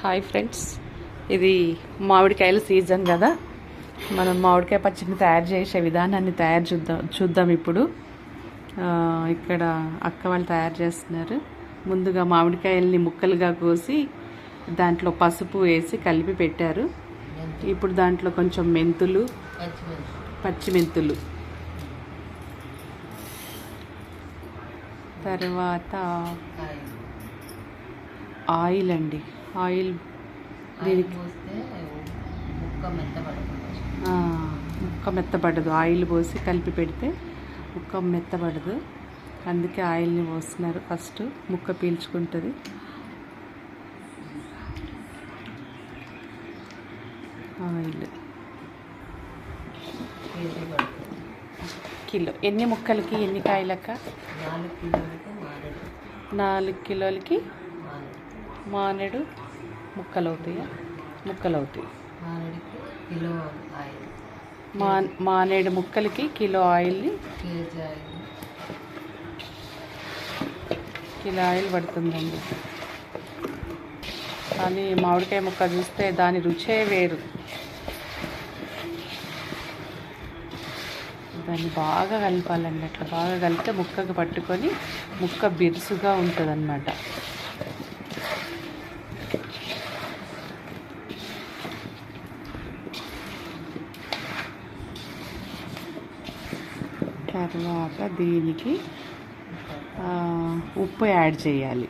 Hi friends, ఇది మామిడికాయల season కదా. మనం మామిడికాయ పచ్చడిని తయారు చేసే విధానాన్ని చూద్దాం ఇప్పుడు. ఇక్కడ అక్క వాళ్ళు తయారు చేస్తున్నారు. ముందుగా మామిడికాయల్ని ముక్కలుగా కోసి దాంట్లో పసుపు వేసి కలిపి పెట్టారు. ఇప్పుడు దాంట్లో కొంచెం మెంతులు, పచ్చిమెంతులు, తర్వాత ఆయిల్ అండి. ఆయిల్ దీనికి ముక్క మెత్తబడదు. ఆయిల్ పోసి కలిపి పెడితే ముక్క మెత్తబడదు, అందుకే ఆయిల్ని పోస్తున్నారు. ఫస్ట్ ముక్క పీల్చుకుంటుంది. Oil kilo. ఎన్ని ముక్కలకి ఎన్ని కాయలక్క? 4 కిలోలకి మానేడు ముక్కలు అవుతాయా? ముక్కలు అవుతాయి. మానేడు ముక్కలకి కిలో ఆయిల్ని కిలో ఆయిల్ పడుతుందండి. కానీ మామిడికాయ ముక్క చూస్తే దాని రుచే వేరు. దాన్ని బాగా కలపాలండి. అట్లా బాగా కలిపితే ముక్కకు పట్టుకొని ముక్క బిరుసుగా ఉంటుంది అన్నమాట. తర్వాత దీనికి ఉప్పు యాడ్ చేయాలి.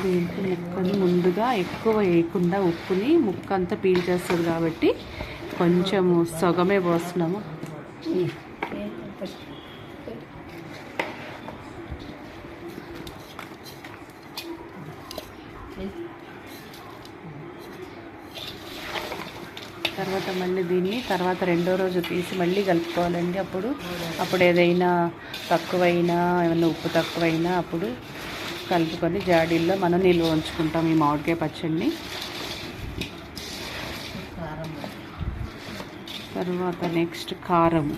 దీంట్లో ముక్కని ముందుగా ఎక్కువ వేయకుండా ఉప్పుని ముక్క అంతా పీల్చేస్తుంది కాబట్టి కొంచెము సగమే పోస్తున్నాము. తర్వాత మళ్ళీ దీన్ని రెండో రోజు తీసి మళ్ళీ కలుపుకోవాలండి. అప్పుడు ఏదైనా తక్కువైనా, ఏమైనా ఉప్పు తక్కువైనా అప్పుడు కలుపుకొని జాడీల్లో మనం నిల్వ ఉంచుకుంటాం ఈ మామిడికాయ పచ్చడిని. తర్వాత నెక్స్ట్ కారము.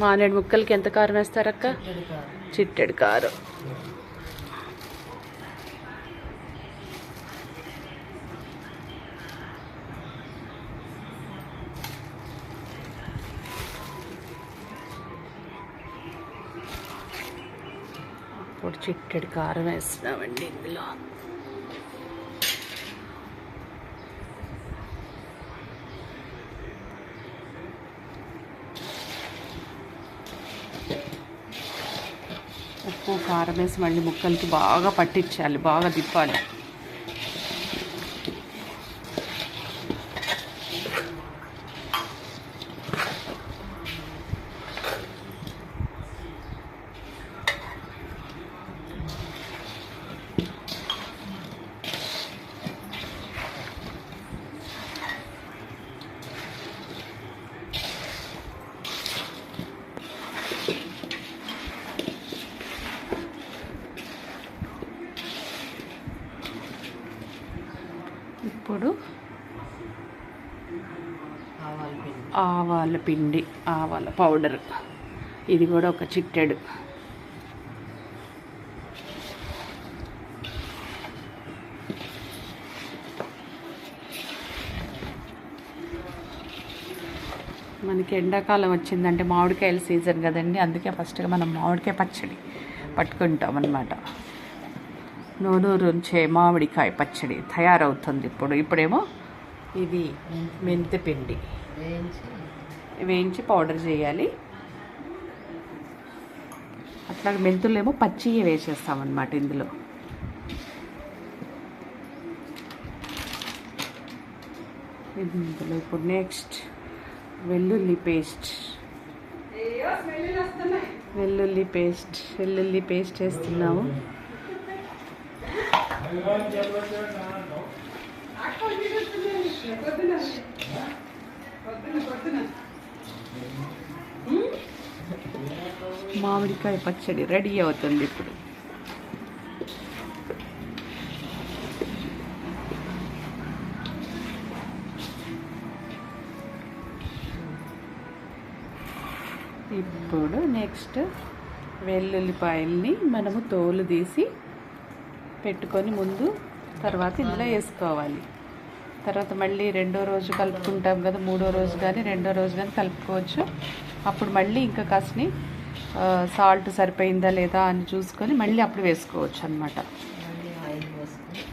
మానేడు ముక్కలకి ఎంత కారం వేస్తారక్క? చిట్టెడు కారం. ఇప్పుడు చిట్టెడు కారం వేస్తున్నామండి ఇందులో. ఉప్పు కారం వేసి మళ్ళీ ముక్కలకి బాగా పట్టించాలి, బాగా తిప్పాలి. ఇప్పుడు ఆవాల పిండి, ఆవాల పౌడర్, ఇది కూడా ఒక చిట్టెడు. మనకి ఎండాకాలం వచ్చిందంటే మామిడికాయల సీజన్ కదండి, అందుకే ఫస్ట్గా మనం మామిడికాయ పచ్చడి పట్టుకుంటాం అన్నమాట. నోరూరుంచే మామిడికాయ పచ్చడి తయారవుతుంది. ఇప్పుడేమో ఇది మెంతి పిండి వేయించి పౌడర్ చేయాలి. అట్లాగే మెంతులేమో పచ్చియే వేసేస్తామన్నమాట ఇందులో. ఇప్పుడు నెక్స్ట్ వెల్లుల్లి పేస్ట్ వేస్తున్నాము. మామిడికాయ పచ్చడి రెడీ అవుతుంది ఇప్పుడు. పొడి. నెక్స్ట్ వెల్లుల్లిపాయల్ని మనము తోలు తీసి పెట్టుకొని ముందు, తర్వాత ఇందులో వేసుకోవాలి. తర్వాత మళ్ళీ రెండో రోజు కలుపుకుంటాం కదా, మూడో రోజు కానీ రెండో రోజు కానీ కలుపుకోవచ్చు. అప్పుడు మళ్ళీ ఇంకా కాస్ని సాల్ట్ సరిపోయిందా లేదా అని చూసుకొని మళ్ళీ అప్పుడు వేసుకోవచ్చు అన్నమాట.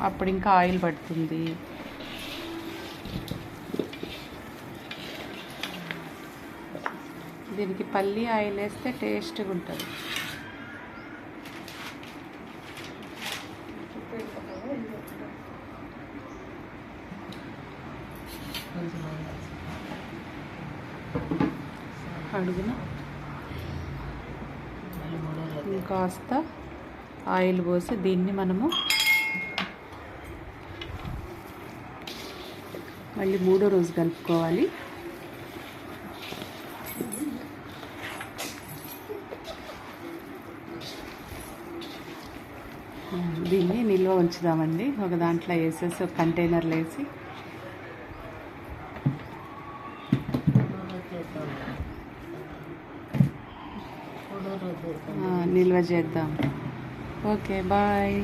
అప్పుడు ఇంకా ఆయిల్ పడుతుంది. దీనికి పల్లి ఆయిల్ వేస్తే టేస్ట్గా ఉంటుంది. అడుగున ఇంకాస్త ఆయిల్ పోసి దీన్ని మనము మళ్ళీ మూడో రోజు కలుపుకోవాలి. దీన్ని నిల్వ ఉంచుదామండి. ఒక దాంట్లో వేసేసి ఒక కంటైనర్లో వేసి నిల్వ చేద్దాం. Okay, bye.